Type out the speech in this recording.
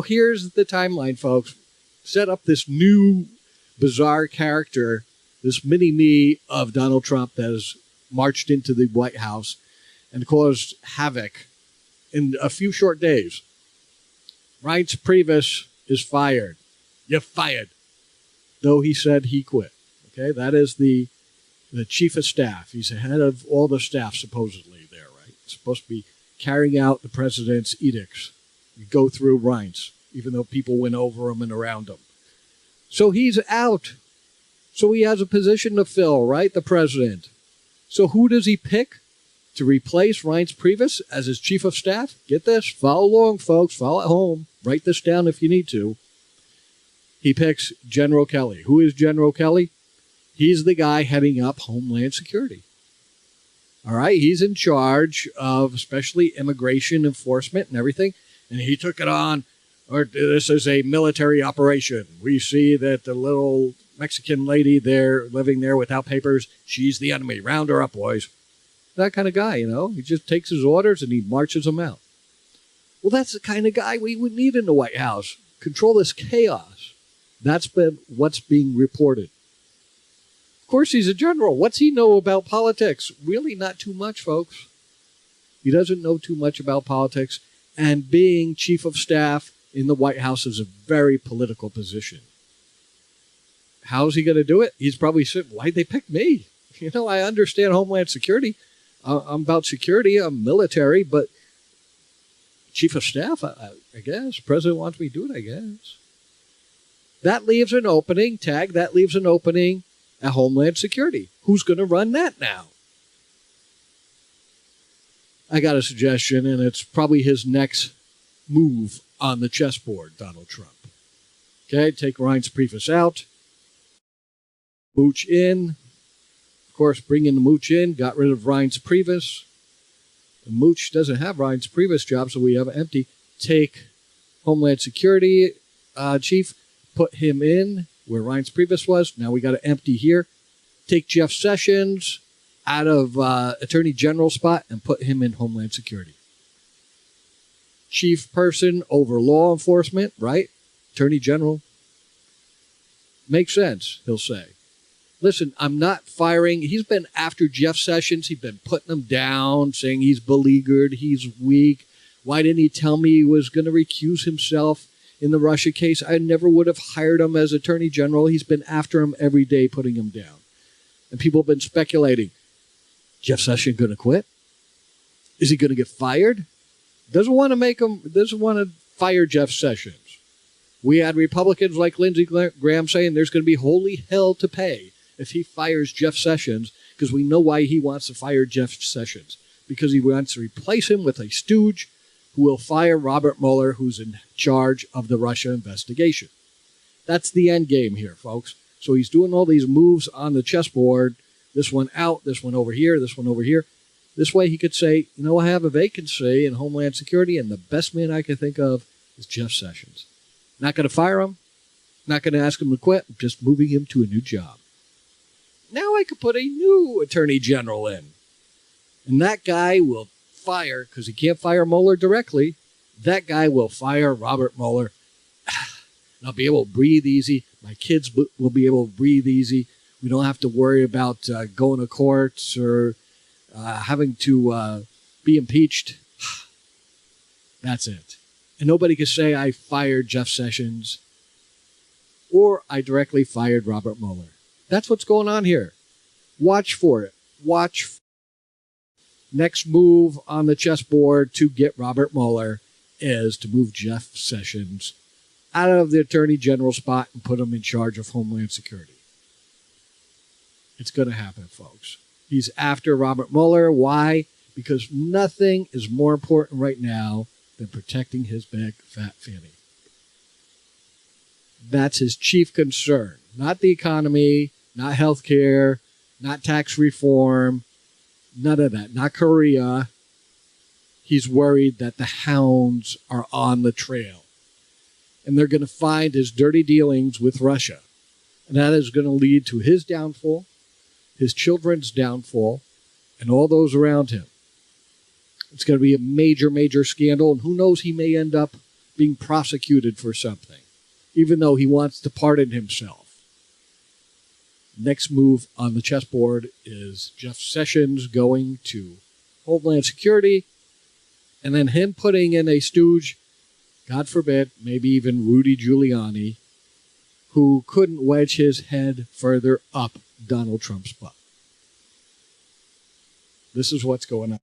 here's the timeline, folks. Set up this new bizarre character, this mini-me of Donald Trump that has marched into the White House and caused havoc in a few short days. Reince Priebus is fired. You're fired. Though he said he quit. Okay, that is the chief of staff. He's the head of all the staff, supposedly, there, right? Supposed to be carrying out the president's edicts. You go through Reince, even though people went over him and around him. So he's out. So he has a position to fill, right? The president. So who does he pick to replace Reince Priebus as his chief of staff? Get this. Follow along, folks. Follow at home. Write this down if you need to. He picks General Kelly. Who is General Kelly? He's the guy heading up Homeland Security. All right? He's in charge of especially immigration enforcement and everything. And he took it on. Or this is a military operation. We see that the little Mexican lady there living there without papers, she's the enemy. Round her up, boys. That kind of guy, you know. He just takes his orders and he marches them out. Well, that's the kind of guy we would need in the White House. Control this chaos. That's been what's being reported. Of course, he's a general. What's he know about politics? Really not too much, folks. He doesn't know too much about politics. And being chief of staff in the White House is a very political position. How's he going to do it? He's probably said, why'd they pick me? You know, I understand Homeland Security. I'm about security. I'm military, but chief of staff, I guess. President wants me to do it, I guess. That leaves an opening, that leaves an opening at Homeland Security. Who's going to run that now? I got a suggestion, and it's probably his next move on the chessboard, Donald Trump. Okay, take Reince Priebus out. Mooch in. Of course, bring in the Mooch in. Got rid of Reince Priebus. And Mooch doesn't have Reince Priebus' job, so we have it empty. Take Homeland Security chief, put him in where Reince Priebus was. Now we got it empty here. Take Jeff Sessions out of Attorney General spot and put him in Homeland Security. Chief person over law enforcement, right? Attorney General. Makes sense, he'll say. Listen, I'm not firing. He's been after Jeff Sessions. He's been putting him down, saying he's beleaguered, he's weak. Why didn't he tell me he was going to recuse himself in the Russia case? I never would have hired him as Attorney General. He's been after him every day, putting him down. And people have been speculating. Jeff Sessions going to quit? Is he going to get fired? Doesn't want to fire Jeff Sessions. We had Republicans like Lindsey Graham saying there's going to be holy hell to pay if he fires Jeff Sessions, because we know why he wants to fire Jeff Sessions. Because he wants to replace him with a stooge who will fire Robert Mueller, who's in charge of the Russia investigation. That's the end game here, folks. So he's doing all these moves on the chessboard. This one out, this one over here, this one over here. This way he could say, you know, I have a vacancy in Homeland Security, and the best man I can think of is Jeff Sessions. Not going to fire him. Not going to ask him to quit. I'm just moving him to a new job. Now I could put a new Attorney General in. And that guy will fire, because he can't fire Mueller directly, that guy will fire Robert Mueller. And I'll be able to breathe easy. My kids will be able to breathe easy. We don't have to worry about going to courts or having to be impeached. That's it. And nobody can say I fired Jeff Sessions or I directly fired Robert Mueller. That's what's going on here. Watch for it. Watch. Next move on the chessboard to get Robert Mueller is to move Jeff Sessions out of the Attorney General spot and put him in charge of Homeland Security. It's going to happen, folks. He's after Robert Mueller. Why? Because nothing is more important right now than protecting his big, fat fanny. That's his chief concern. Not the economy, not health care, not tax reform, none of that. Not Korea. He's worried that the hounds are on the trail. And they're going to find his dirty dealings with Russia. And that is going to lead to his downfall, his children's downfall, and all those around him. It's going to be a major, major scandal. And who knows, he may end up being prosecuted for something, even though he wants to pardon himself. Next move on the chessboard is Jeff Sessions going to Homeland Security, and then him putting in a stooge, God forbid, maybe even Rudy Giuliani, who couldn't wedge his head further up Donald Trump's butt. This is what's going on.